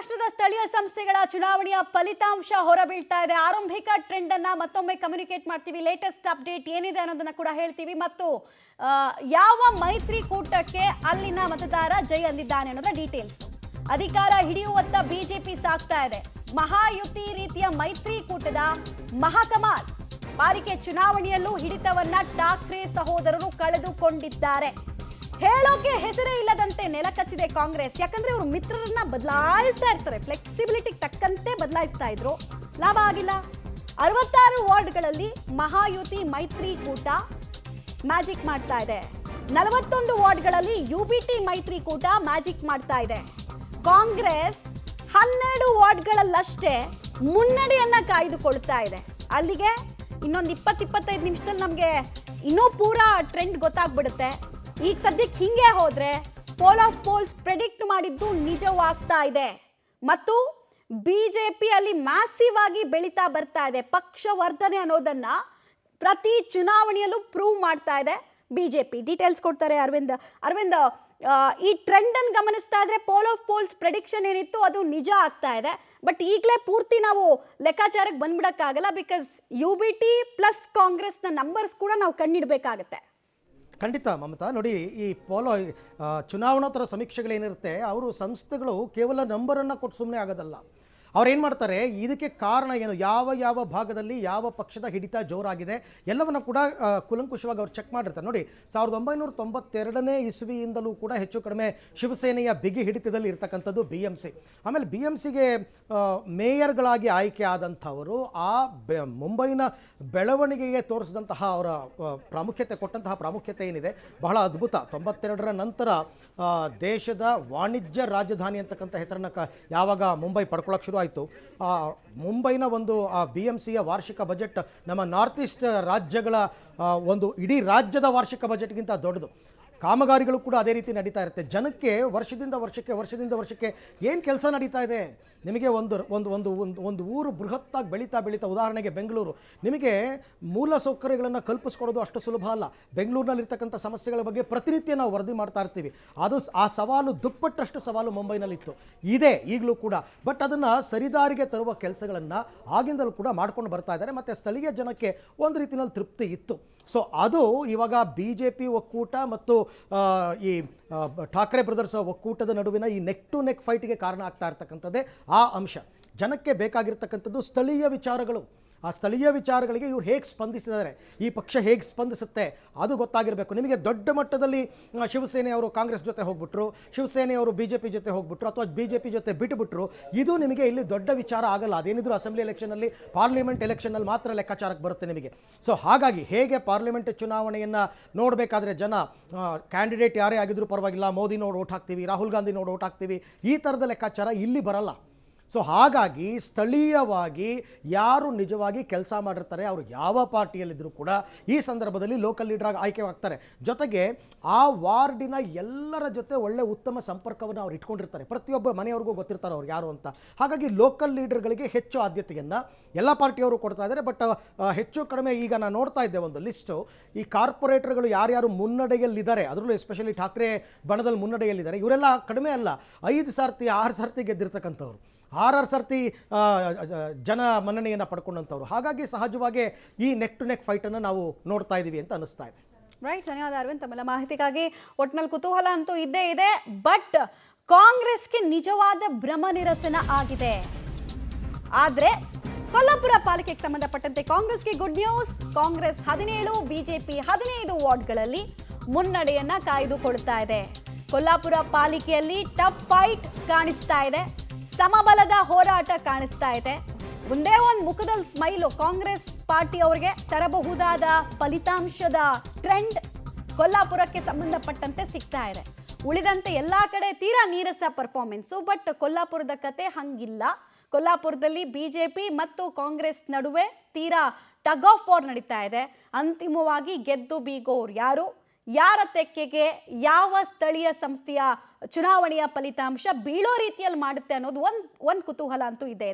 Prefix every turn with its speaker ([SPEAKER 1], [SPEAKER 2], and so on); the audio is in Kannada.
[SPEAKER 1] ಮಹಾರಾಷ್ಟ್ರದ ಸ್ಥಳೀಯ ಸಂಸ್ಥೆಗಳ ಚುನಾವಣೆಯ ಫಲಿತಾಂಶ ಹೊರಬೀಳ್ತಾ ಇದೆ. ಆರಂಭಿಕ ಟ್ರೆಂಡ್ ಅನ್ನ ಮತ್ತೊಮ್ಮೆ ಕಮ್ಯುನಿಕೇಟ್ ಮಾಡ್ತೀವಿ. ಲೇಟೆಸ್ಟ್ ಅಪ್ಡೇಟ್ ಏನಿದೆ ಅನ್ನೋದನ್ನ ಕೂಡ ಹೇಳ್ತೀವಿ ಮತ್ತು ಯಾವ ಮೈತ್ರಿಕೂಟಕ್ಕೆ ಅಲ್ಲಿನ ಮತದಾರ ಜೈ ಅಂದಿದ್ದಾನೆ ಅನ್ನೋದರ ಡೀಟೇಲ್ಸ್. ಅಧಿಕಾರ ಹಿಡಿಯುವತ್ತ ಬಿಜೆಪಿ ಸಾಗ್ತಾ ಇದೆ. ಮಹಾಯುತಿ ರೀತಿಯ ಮೈತ್ರಿಕೂಟದ ಮಹಾಕಮಾಲ್ ಪಾಲಿಕೆ ಚುನಾವಣೆಯಲ್ಲೂ ಹಿಡಿತವನ್ನ ಠಾಕ್ರೆ ಸಹೋದರರು ಕಳೆದುಕೊಂಡಿದ್ದಾರೆ. ಹೇಳೋಕೆ ಹೆಸರೇ ಇಲ್ಲದಂತೆ ನೆಲ ಕಚ್ಚಿದೆ ಕಾಂಗ್ರೆಸ್. ಯಾಕಂದ್ರೆ ಇವರು ಮಿತ್ರರನ್ನ ಬದಲಾಯಿಸ್ತಾ ಇರ್ತಾರೆ, ಫ್ಲೆಕ್ಸಿಬಿಲಿಟಿ ತಕ್ಕಂತೆ ಬದಲಾಯಿಸ್ತಾ ಇದ್ರು, ಲಾಭ ಆಗಿಲ್ಲ. 66 ವಾರ್ಡ್ಗಳಲ್ಲಿ ಮಹಾಯುತಿ ಮೈತ್ರಿಕೂಟ ಮ್ಯಾಜಿಕ್ ಮಾಡ್ತಾ ಇದೆ. 41 ವಾರ್ಡ್ಗಳಲ್ಲಿ ಯುಬಿಟಿ ಮೈತ್ರಿಕೂಟ ಮ್ಯಾಜಿಕ್ ಮಾಡ್ತಾ ಇದೆ. ಕಾಂಗ್ರೆಸ್ 12 ವಾರ್ಡ್ಗಳಲ್ಲಷ್ಟೇ ಮುನ್ನಡೆಯನ್ನ ಕಾಯ್ದುಕೊಳ್ತಾ ಇದೆ. ಅಲ್ಲಿಗೆ ಇನ್ನೊಂದು 20-25 ನಿಮಿಷದಲ್ಲಿ ನಮಗೆ ಇನ್ನೂ ಪೂರಾ ಟ್ರೆಂಡ್ ಗೊತ್ತಾಗ್ಬಿಡುತ್ತೆ. ಈಗ ಸದ್ಯಕ್ಕೆ ಹಿಂಗೆ ಹೋದ್ರೆ ಪೋಲ್ ಆಫ್ ಪೋಲ್ಸ್ ಪ್ರೆಡಿಕ್ಟ್ ಮಾಡಿದ್ದು ನಿಜವಾಗ್ತಾ ಇದೆ ಮತ್ತು ಬಿಜೆಪಿ ಅಲ್ಲಿ ಮ್ಯಾಸಿವ್ ಆಗಿ ಬೆಳೀತಾ ಬರ್ತಾ ಇದೆ. ಪಕ್ಷವರ್ಧನೆ ಅನ್ನೋದನ್ನ ಪ್ರತಿ ಚುನಾವಣೆಯಲ್ಲೂ ಪ್ರೂವ್ ಮಾಡ್ತಾ ಇದೆ ಬಿಜೆಪಿ. ಡೀಟೇಲ್ಸ್ ಕೊಡ್ತಾರೆ ಅರವಿಂದ್. ಈ ಟ್ರೆಂಡ್ ಅನ್ನು ಗಮನಿಸ್ತಾ ಇದ್ರೆ ಪೋಲ್ ಆಫ್ ಪೋಲ್ಸ್ ಪ್ರೆಡಿಕ್ಷನ್ ಏನಿತ್ತು ಅದು ನಿಜ ಆಗ್ತಾ ಇದೆ. ಬಟ್ ಈಗಲೇ ಪೂರ್ತಿ ನಾವು ಲೆಕ್ಕಾಚಾರಕ್ಕೆ ಬಂದ್ಬಿಡಕ್ಕಾಗಲ್ಲ. ಬಿಕಾಸ್ ಯುಬಿಟಿ ಪ್ಲಸ್ ಕಾಂಗ್ರೆಸ್ನ ನಂಬರ್ಸ್ ಕೂಡ ನಾವು ಕಣ್ಣಿಡ್ಬೇಕಾಗತ್ತೆ.
[SPEAKER 2] ಖಂಡಿತ ಮಮತಾ, ನೋಡಿ, ಈ ಚುನಾವಣೋತ್ತರ ಸಮೀಕ್ಷೆಗಳೇನಿರುತ್ತೆ, ಅವರು ಸಂಸ್ಥೆಗಳು ಕೇವಲ ನಂಬರನ್ನು ಕೊಟ್ಟು ಸುಮ್ಮನೆ ಆಗೋದಲ್ಲ. ಅವ್ರೇನು ಮಾಡ್ತಾರೆ, ಇದಕ್ಕೆ ಕಾರಣ ಏನು, ಯಾವ ಭಾಗದಲ್ಲಿ ಯಾವ ಪಕ್ಷದ ಹಿಡಿತ ಜೋರಾಗಿದೆ ಎಲ್ಲವನ್ನು ಕೂಡ ಕೂಲಂಕುಷವಾಗಿ ಅವ್ರು ಚೆಕ್ ಮಾಡಿರ್ತಾರೆ. ನೋಡಿ, 1992ನೇ ಇಸ್ವಿಯಿಂದಲೂ ಕೂಡ ಹೆಚ್ಚು ಕಡಿಮೆ ಶಿವಸೇನೆಯ ಬಿಗಿ ಹಿಡಿತದಲ್ಲಿ ಇರ್ತಕ್ಕಂಥದ್ದು BMC. ಆಮೇಲೆ BMCಗೆ ಮೇಯರ್ಗಳಾಗಿ ಆಯ್ಕೆ ಆದಂಥವರು ಮುಂಬೈನ ಬೆಳವಣಿಗೆಗೆ ತೋರಿಸಿದಂತಹ ಅವರ ಪ್ರಾಮುಖ್ಯತೆ ಕೊಟ್ಟಂತಹ ಪ್ರಾಮುಖ್ಯತೆ ಏನಿದೆ ಬಹಳ ಅದ್ಭುತ. 92ರ ನಂತರ ದೇಶದ ವಾಣಿಜ್ಯ ರಾಜಧಾನಿ ಅಂತಕ್ಕಂಥ ಹೆಸರನ್ನು ಯಾವಾಗ ಮುಂಬೈ ಪಡ್ಕೊಳ್ಳೋಕೆ ಶುರು ಆಯಿತು, ಮುಂಬೈನ ಒಂದು BMCಯ ವಾರ್ಷಿಕ ಬಜೆಟ್ ನಮ್ಮ ನಾರ್ತ್ ಈಸ್ಟ್ ರಾಜ್ಯಗಳ ಒಂದು ಇಡೀ ರಾಜ್ಯದ ವಾರ್ಷಿಕ ಬಜೆಟ್ಗಿಂತ ದೊಡ್ಡದು. ಕಾಮಗಾರಿಗಳು ಕೂಡ ಅದೇ ರೀತಿ ನಡೀತಾ ಇರುತ್ತೆ. ಜನಕ್ಕೆ ವರ್ಷದಿಂದ ವರ್ಷಕ್ಕೆ ಏನು ಕೆಲಸ ನಡೀತಾ ಇದೆ, ನಿಮಗೆ ಒಂದು ಊರು ಬೃಹತ್ತಾಗಿ ಬೆಳೀತಾ ಉದಾಹರಣೆಗೆ ಬೆಂಗಳೂರು, ನಿಮಗೆ ಮೂಲ ಸೌಕರ್ಯಗಳನ್ನು ಕಲ್ಪಿಸ್ಕೊಡೋದು ಅಷ್ಟು ಸುಲಭ ಅಲ್ಲ. ಬೆಂಗಳೂರಿನಲ್ಲಿರ್ತಕ್ಕಂಥ ಸಮಸ್ಯೆಗಳ ಬಗ್ಗೆ ಪ್ರತಿನಿತ್ಯ ನಾವು ವರದಿ ಮಾಡ್ತಾ ಇರ್ತೀವಿ. ಆ ಸವಾಲು ದುಪ್ಪಟ್ಟಷ್ಟು ಸವಾಲು ಮುಂಬೈನಲ್ಲಿತ್ತು, ಇದೆ ಈಗಲೂ ಕೂಡ. ಬಟ್ ಅದನ್ನು ಸರಿದಾರಿಗೆ ತರುವ ಕೆಲಸಗಳನ್ನು ಆಗಿಂದಲೂ ಕೂಡ ಮಾಡ್ಕೊಂಡು ಬರ್ತಾ ಇದ್ದಾರೆ. ಮತ್ತು ಸ್ಥಳೀಯ ಜನಕ್ಕೆ ಒಂದು ರೀತಿಯಲ್ಲಿ ತೃಪ್ತಿ ಇತ್ತು. ಸೊ ಅದು ಇವಾಗ BJP ಒಕ್ಕೂಟ ಮತ್ತು ಈ ಠಾಕ್ರೆ ಬ್ರದರ್ಸ್ ಒಕ್ಕೂಟದ ನಡುವಿನ ಈ ನೆಕ್ ಟು ನೆಕ್ ಫೈಟ್ಗೆ ಕಾರಣ ಆಗ್ತಾ ಇರ್ತಕ್ಕಂಥದ್ದೇ ಆ ಅಂಶ. ಜನಕ್ಕೆ ಬೇಕಾಗಿರ್ತಕ್ಕಂಥದ್ದು ಸ್ಥಳೀಯ ವಿಚಾರಗಳು. ಆ ಸ್ಥಳೀಯ ವಿಚಾರಗಳಿಗೆ ಇವ್ರು ಹೇಗೆ ಸ್ಪಂದಿಸಿದ್ದಾರೆ, ಈ ಪಕ್ಷ ಹೇಗೆ ಸ್ಪಂದಿಸುತ್ತೆ ಅದು ಗೊತ್ತಾಗಿರಬೇಕು. ನಿಮಗೆ ದೊಡ್ಡ ಮಟ್ಟದಲ್ಲಿ ಶಿವಸೇನೆಯವರು ಕಾಂಗ್ರೆಸ್ ಜೊತೆ ಹೋಗ್ಬಿಟ್ರು, ಶಿವಸೇನೆಯವರು BJP ಜೊತೆ ಹೋಗ್ಬಿಟ್ರು, ಅಥವಾ BJP ಜೊತೆ ಬಿಟ್ಟುಬಿಟ್ರು, ಇದು ನಿಮಗೆ ಇಲ್ಲಿ ದೊಡ್ಡ ವಿಚಾರ ಆಗಲ್ಲ. ಅದೇನಿದ್ರು ಅಸೆಂಬ್ಲಿ ಎಲೆಕ್ಷನಲ್ಲಿ, ಪಾರ್ಲಿಮೆಂಟ್ ಎಲೆಕ್ಷನಲ್ಲಿ ಮಾತ್ರ ಲೆಕ್ಕಾಚಾರಕ್ಕೆ ಬರುತ್ತೆ ನಿಮಗೆ. ಸೊ ಹಾಗಾಗಿ ಹೇಗೆ ಪಾರ್ಲಿಮೆಂಟ್ ಚುನಾವಣೆಯನ್ನು ನೋಡಬೇಕಾದ್ರೆ ಜನ ಕ್ಯಾಂಡಿಡೇಟ್ ಯಾರೇ ಆಗಿದ್ರೂ ಪರವಾಗಿಲ್ಲ, ಮೋದಿ ನೋಡಿ ಓಟ್ ಹಾಕ್ತೀವಿ, ರಾಹುಲ್ ಗಾಂಧಿ ನೋಡಿ ಓಟ್ ಹಾಕ್ತೀವಿ, ಈ ಥರದ ಲೆಕ್ಕಾಚಾರ ಇಲ್ಲಿ ಬರಲ್ಲ. ಸೊ ಹಾಗಾಗಿ ಸ್ಥಳೀಯವಾಗಿ ಯಾರು ನಿಜವಾಗಿ ಕೆಲಸ ಮಾಡಿರ್ತಾರೆ, ಅವರು ಯಾವ ಪಾರ್ಟಿಯಲ್ಲಿದ್ದರೂ ಕೂಡ ಈ ಸಂದರ್ಭದಲ್ಲಿ ಲೋಕಲ್ ಲೀಡರಾಗಿ ಆಯ್ಕೆ ಆಗ್ತಾರೆ. ಜೊತೆಗೆ ಆ ವಾರ್ಡಿನ ಎಲ್ಲರ ಜೊತೆ ಒಳ್ಳೆ ಉತ್ತಮ ಸಂಪರ್ಕವನ್ನು ಅವ್ರು ಇಟ್ಕೊಂಡಿರ್ತಾರೆ. ಪ್ರತಿಯೊಬ್ಬ ಮನೆಯವ್ರಿಗೂ ಗೊತ್ತಿರ್ತಾರೆ ಅವ್ರು ಯಾರು ಅಂತ. ಹಾಗಾಗಿ ಲೋಕಲ್ ಲೀಡರ್ಗಳಿಗೆ ಹೆಚ್ಚು ಆದ್ಯತೆಯನ್ನು ಎಲ್ಲ ಪಾರ್ಟಿಯವರು ಕೊಡ್ತಾ ಇದ್ದಾರೆ. ಬಟ್ ಹೆಚ್ಚು ಕಡಿಮೆ ಈಗ ನಾನು ನೋಡ್ತಾ ಇದ್ದೆ ಒಂದು ಲಿಸ್ಟು, ಈ ಕಾರ್ಪೊರೇಟರ್ಗಳು ಯಾರ್ಯಾರು ಮುನ್ನಡೆಯಲ್ಲಿದ್ದಾರೆ, ಅದರಲ್ಲೂ ಎಸ್ಪೆಷಲಿ ಠಾಕ್ರೆ ಬಣದಲ್ಲಿ ಮುನ್ನಡೆಯಲ್ಲಿದ್ದಾರೆ, ಇವರೆಲ್ಲ ಕಡಿಮೆ ಅಲ್ಲ, 5 ಸರ್ತಿ 6 ಸರ್ತಿ ಗೆದ್ದಿರ್ತಕ್ಕಂಥವ್ರು, 6 ಸರ್ತಿ ಜನ ಮನ್ನಣೆಯನ್ನು ಪಡ್ಕೊಂಡಂಥವ್ರು. ಹಾಗಾಗಿ ಸಹಜವಾಗಿ ಈ ನೆಕ್ ಟು ನೆಕ್ ಫೈಟನ್ನು ನಾವು ನೋಡ್ತಾ ಇದ್ದೀವಿ ಅಂತ ಅನ್ನಿಸ್ತಾ ಇದೆ.
[SPEAKER 1] ರೈಟ್, ಧನ್ಯವಾದ ಅರವಿಂದ್ ತಮ್ಮೆಲ್ಲ ಮಾಹಿತಿಗಾಗಿ. ಒಟ್ಟಿನಲ್ಲಿ ಕುತೂಹಲ ಅಂತೂ ಇದ್ದೇ ಇದೆ. ಬಟ್ ಕಾಂಗ್ರೆಸ್ಗೆ ನಿಜವಾದ ಭ್ರಮ ನಿರಸನ ಆಗಿದೆ. ಆದರೆ ಕೊಲ್ಲಾಪುರ ಪಾಲಿಕೆಗೆ ಸಂಬಂಧಪಟ್ಟಂತೆ ಕಾಂಗ್ರೆಸ್ಗೆ ಗುಡ್ ನ್ಯೂಸ್. ಕಾಂಗ್ರೆಸ್ 17, BJP 15 ವಾರ್ಡ್ಗಳಲ್ಲಿ ಮುನ್ನಡೆಯನ್ನ ಕಾಯ್ದುಕೊಳ್ತಾ ಇದೆ. ಕೊಲ್ಲಾಪುರ ಪಾಲಿಕೆಯಲ್ಲಿ ಟಫ್ ಫೈಟ್ ಕಾಣಿಸ್ತಾ ಇದೆ, ಸಮಬಲದ ಹೋರಾಟ ಕಾಣಿಸ್ತಾ ಇದೆ. ಒಂದೇ ಒಂದು ಮುಖದಲ್ಲಿ ಸ್ಮೈಲು ಕಾಂಗ್ರೆಸ್ ಪಾರ್ಟಿ ಅವರಿಗೆ ತರಬಹುದಾದ ಫಲಿತಾಂಶದ ಟ್ರೆಂಡ್ ಕೊಲ್ಲಾಪುರಕ್ಕೆ ಸಂಬಂಧಪಟ್ಟಂತೆ ಸಿಗ್ತಾ ಇದೆ. ಉಳಿದಂತೆ ಎಲ್ಲ ಕಡೆ ತೀರಾ ನೀರಸ ಪರ್ಫಾರ್ಮೆನ್ಸು. ಬಟ್ ಕೊಲ್ಲಾಪುರದ ಕತೆ ಹಂಗಿಲ್ಲ. ಕೊಲ್ಲಾಪುರದಲ್ಲಿ BJP ಮತ್ತು ಕಾಂಗ್ರೆಸ್ ನಡುವೆ ತೀರಾ ಟಗ್ ಆಫ್ ವಾರ್ ನಡೀತಾ ಇದೆ. ಅಂತಿಮವಾಗಿ ಗೆದ್ದು ಬೀಗೋರು ಯಾರು, ಯಾರ ತೆಕ್ಕೆಗೆ ಯಾವ ಸ್ಥಳೀಯ ಸಂಸ್ಥೆಯ ಚುನಾವಣೆಯ ಫಲಿತಾಂಶ ಬೀಳೋ ರೀತಿಯಲ್ಲಿ ಮಾಡುತ್ತೆ ಅನ್ನೋದು ಒಂದು ಕುತೂಹಲ ಅಂತೂ ಇದೆ.